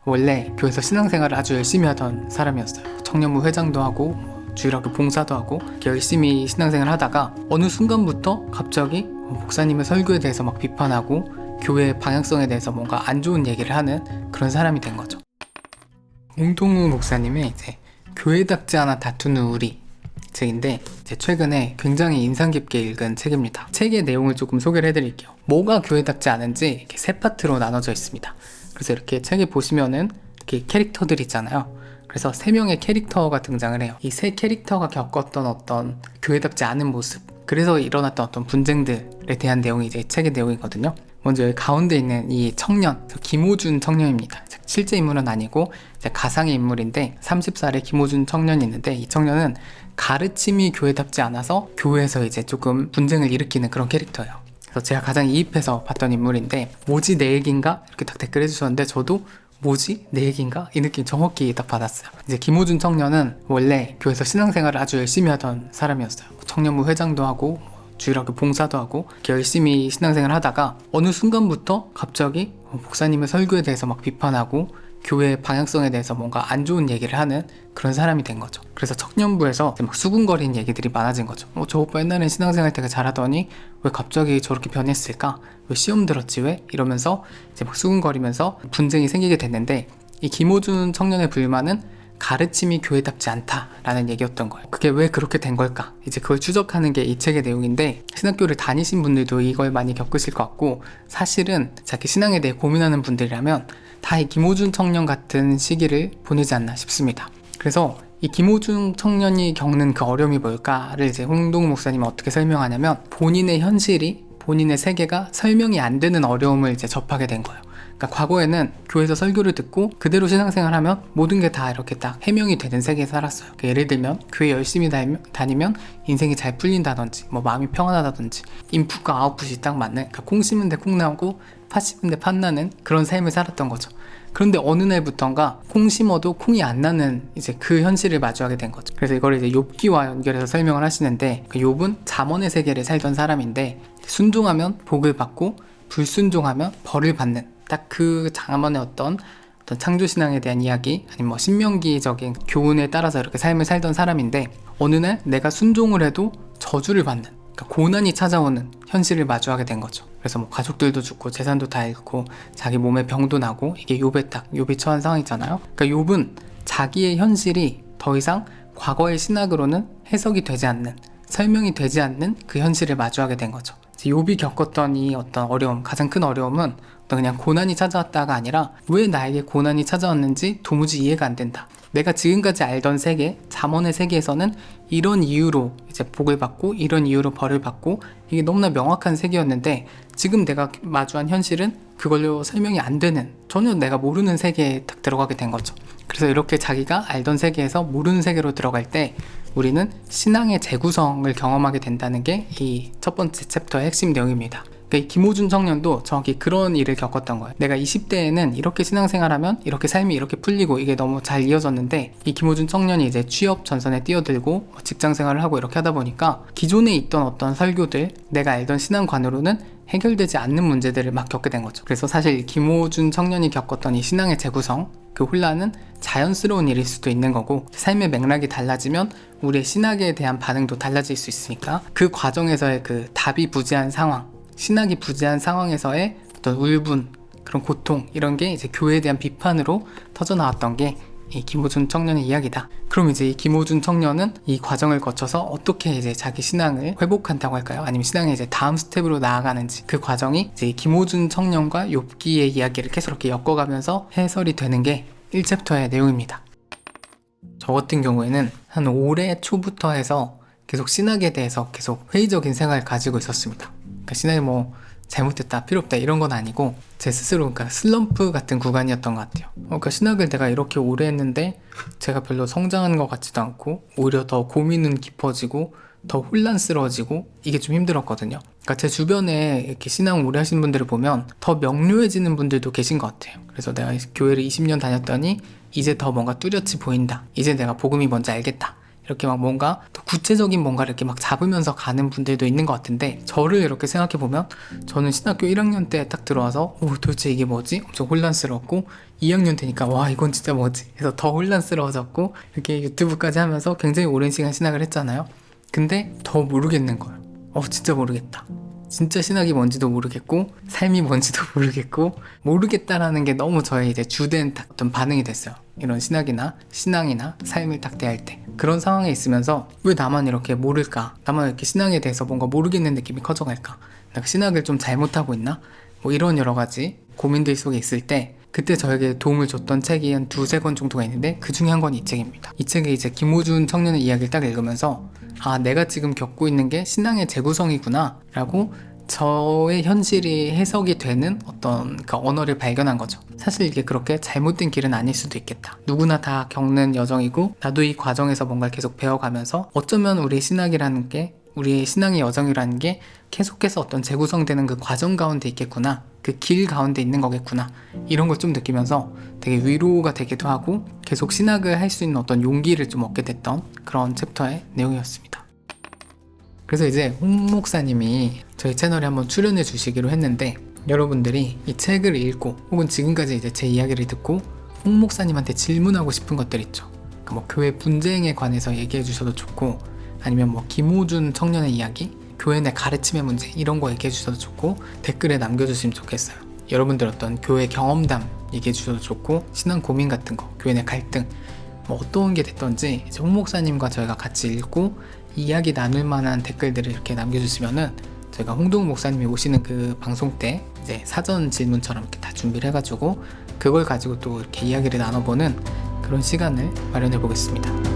원래 교회에서 신앙생활을 아주 열심히 하던 사람이었어요. 청년부 회장도 하고 주일학교 봉사도 하고 이렇게 열심히 신앙생활을 하다가 어느 순간부터 갑자기 목사님의 설교에 대해서 막 비판하고 교회의 방향성에 대해서 뭔가 안 좋은 얘기를 하는 그런 사람이 된 거죠. 홍동우 목사님의 이제 교회답지 않아 다투는 우리 책인데 최근에 굉장히 인상 깊게 읽은 책입니다. 책의 내용을 조금 소개를 해드릴게요. 뭐가 교회답지 않은지 이렇게 세 파트로 나눠져 있습니다. 그래서 이렇게 책에 보시면은 이렇게 캐릭터들 있잖아요. 그래서 세 명의 캐릭터가 등장을 해요. 이 세 캐릭터가 겪었던 어떤 교회답지 않은 모습, 그래서 일어났던 어떤 분쟁들에 대한 내용이 이제 책의 내용이거든요. 먼저 여기 가운데 있는 이 청년, 김호준 청년입니다. 실제 인물은 아니고 이제 가상의 인물인데 30살의 김호준 청년이 있는데, 이 청년은 가르침이 교회답지 않아서 교회에서 이제 조금 분쟁을 일으키는 그런 캐릭터예요. 그래서 제가 가장 이입해서 봤던 인물인데, 뭐지 내 얘기인가? 이렇게 딱 댓글 해주셨는데 저도 뭐지? 내 얘기인가? 이 느낌 정확히 딱 받았어요. 이제 김호준 청년은 원래 교회에서 신앙생활을 아주 열심히 하던 사람이었어요. 청년부 회장도 하고 주일학교 봉사도 하고 이렇게 열심히 신앙생활을 하다가 어느 순간부터 갑자기 목사님의 설교에 대해서 막 비판하고 교회의 방향성에 대해서 뭔가 안 좋은 얘기를 하는 그런 사람이 된 거죠. 그래서 청년부에서 막 수군거리는 얘기들이 많아진 거죠. 저 오빠 옛날엔 신앙생활 되게 잘하더니 왜 갑자기 저렇게 변했을까? 왜 시험 들었지 왜? 이러면서 이제 막 수군거리면서 분쟁이 생기게 됐는데, 이 김호준 청년의 불만은 가르침이 교회답지 않다라는 얘기였던 거예요. 그게 왜 그렇게 된 걸까? 이제 그걸 추적하는 게 이 책의 내용인데, 신학교를 다니신 분들도 이걸 많이 겪으실 것 같고, 사실은 자기 신앙에 대해 고민하는 분들이라면 다 이 김호준 청년 같은 시기를 보내지 않나 싶습니다. 그래서 이 김호준 청년이 겪는 그 어려움이 뭘까를 이제 홍동우 목사님은 어떻게 설명하냐면, 본인의 현실이, 본인의 세계가 설명이 안 되는 어려움을 이제 접하게 된 거예요. 그러니까 과거에는 교회에서 설교를 듣고 그대로 신앙생활하면 모든 게 다 이렇게 딱 해명이 되는 세계에 살았어요. 그러니까 예를 들면 교회 열심히 다니면 인생이 잘 풀린다든지, 뭐 마음이 평안하다든지, 인풋과 아웃풋이 딱 맞는, 그러니까 콩 심은 데 콩 나오고 팥 심은 데 팥 나는 그런 삶을 살았던 거죠. 그런데 어느 날부턴가 콩 심어도 콩이 안 나는 이제 그 현실을 마주하게 된 거죠. 그래서 이걸 이제 욥기와 연결해서 설명을 하시는데, 욥은 잠언의 세계를 살던 사람인데, 순종하면 복을 받고 불순종하면 벌을 받는, 딱 그 잠언의 어떤 창조신앙에 대한 이야기, 아니면 뭐 신명기적인 교훈에 따라서 이렇게 삶을 살던 사람인데, 어느 날 내가 순종을 해도 저주를 받는, 그러니까 고난이 찾아오는 현실을 마주하게 된 거죠. 그래서 뭐 가족들도 죽고 재산도 다 잃고 자기 몸에 병도 나고, 이게 욥이 처한 상황이잖아요. 그러니까 욥은 자기의 현실이 더 이상 과거의 신학으로는 해석이 되지 않는, 설명이 되지 않는 그 현실을 마주하게 된 거죠. 욥이 겪었던 이 어떤 어려움, 가장 큰 어려움은 어떤 그냥 고난이 찾아왔다가 아니라 왜 나에게 고난이 찾아왔는지 도무지 이해가 안 된다. 내가 지금까지 알던 세계, 잠언의 세계에서는 이런 이유로 이제 복을 받고 이런 이유로 벌을 받고, 이게 너무나 명확한 세계였는데, 지금 내가 마주한 현실은 그걸로 설명이 안 되는, 전혀 내가 모르는 세계에 딱 들어가게 된 거죠. 그래서 이렇게 자기가 알던 세계에서 모르는 세계로 들어갈 때 우리는 신앙의 재구성을 경험하게 된다는 게 이 첫 번째 챕터의 핵심 내용입니다. 그러니까 이 김호준 청년도 정확히 그런 일을 겪었던 거예요. 내가 20대에는 이렇게 신앙생활하면 이렇게 삶이 이렇게 풀리고 이게 너무 잘 이어졌는데, 이 김호준 청년이 이제 취업 전선에 뛰어들고 직장생활을 하고 이렇게 하다 보니까 기존에 있던 어떤 설교들, 내가 알던 신앙관으로는 해결되지 않는 문제들을 막 겪게 된 거죠. 그래서 사실 김호준 청년이 겪었던 이 신앙의 재구성, 그 혼란은 자연스러운 일일 수도 있는 거고, 삶의 맥락이 달라지면 우리의 신학에 대한 반응도 달라질 수 있으니까, 그 과정에서의 그 답이 부재한 상황, 신학이 부재한 상황에서의 어떤 울분, 그런 고통, 이런 게 이제 교회에 대한 비판으로 터져나왔던 게 이 김호준 청년의 이야기다. 그럼 이제 이 김호준 청년은 이 과정을 거쳐서 어떻게 이제 자기 신앙을 회복한다고 할까요? 아니면 신앙의 이제 다음 스텝으로 나아가는지, 그 과정이 이제 이 김호준 청년과 욥기의 이야기를 계속 이렇게 엮어가면서 해설이 되는 게 1챕터의 내용입니다. 저 같은 경우에는 한 올해 초부터 해서 계속 신학에 대해서 계속 회의적인 생각을 가지고 있었습니다. 그러니까 신학이 뭐 잘못됐다, 필요 없다 이런 건 아니고, 제 스스로 그러니까 슬럼프 같은 구간이었던 것 같아요. 그러니까 신학을 내가 이렇게 오래 했는데 제가 별로 성장하는 것 같지도 않고, 오히려 더 고민은 깊어지고 더 혼란스러워지고, 이게 좀 힘들었거든요. 그러니까 제 주변에 이렇게 신앙 오래 하시는 분들을 보면 더 명료해지는 분들도 계신 것 같아요. 그래서 내가 교회를 20년 다녔더니 이제 더 뭔가 뚜렷이 보인다, 이제 내가 복음이 뭔지 알겠다, 이렇게 막 뭔가 더 구체적인 뭔가를 이렇게 막 잡으면서 가는 분들도 있는 것 같은데, 저를 이렇게 생각해보면 저는 신학교 1학년 때 딱 들어와서 도대체 이게 뭐지? 엄청 혼란스러웠고, 2학년 되니까 와 이건 진짜 뭐지? 그래서 더 혼란스러워졌고, 이렇게 유튜브까지 하면서 굉장히 오랜 시간 신학을 했잖아요. 근데 더 모르겠는 거예요. 진짜 모르겠다. 진짜 신학이 뭔지도 모르겠고 삶이 뭔지도 모르겠다라는 게 너무 저의 이제 주된 어떤 반응이 됐어요. 이런 신앙이나 삶을 딱 대할 때 그런 상황에 있으면서 왜 나만 이렇게 모를까, 나만 이렇게 신앙에 대해서 뭔가 모르겠는 느낌이 커져갈까, 내가 신학을 좀 잘못하고 있나, 뭐 이런 여러 가지 고민들 속에 있을 때 그때 저에게 도움을 줬던 책이 한 2-3권 정도가 있는데, 그 중에 한 권이 이 책입니다. 이 책에 이제 김호준 청년의 이야기를 딱 읽으면서 내가 지금 겪고 있는 게 신앙의 재구성이구나 라고 저의 현실이 해석이 되는 어떤 그 언어를 발견한 거죠. 사실 이게 그렇게 잘못된 길은 아닐 수도 있겠다. 누구나 다 겪는 여정이고, 나도 이 과정에서 뭔가를 계속 배워가면서 어쩌면 우리의 신앙의 여정이라는 게 계속해서 어떤 재구성되는 그 과정 가운데 있겠구나, 그 길 가운데 있는 거겠구나, 이런 걸 좀 느끼면서 되게 위로가 되기도 하고 계속 신학을 할 수 있는 어떤 용기를 좀 얻게 됐던 그런 챕터의 내용이었습니다. 그래서 이제 홍 목사님이 저희 채널에 한번 출연해 주시기로 했는데, 여러분들이 이 책을 읽고 혹은 지금까지 이제 제 이야기를 듣고 홍 목사님한테 질문하고 싶은 것들 있죠. 그러니까 뭐 교회 분쟁에 관해서 얘기해 주셔도 좋고, 아니면 뭐 김호준 청년의 이야기, 교회 내 가르침의 문제, 이런 거 얘기해 주셔도 좋고 댓글에 남겨주시면 좋겠어요. 여러분들 어떤 교회 경험담 얘기해 주셔도 좋고, 신앙 고민 같은 거, 교회 내 갈등, 뭐 어떤 게 됐던지 이제 홍 목사님과 저희가 같이 읽고 이야기 나눌 만한 댓글들을 이렇게 남겨주시면은 저희가 홍동욱 목사님이 오시는 그 방송 때 이제 사전 질문처럼 이렇게 다 준비를 해가지고 그걸 가지고 또 이렇게 이야기를 나눠보는 그런 시간을 마련해 보겠습니다.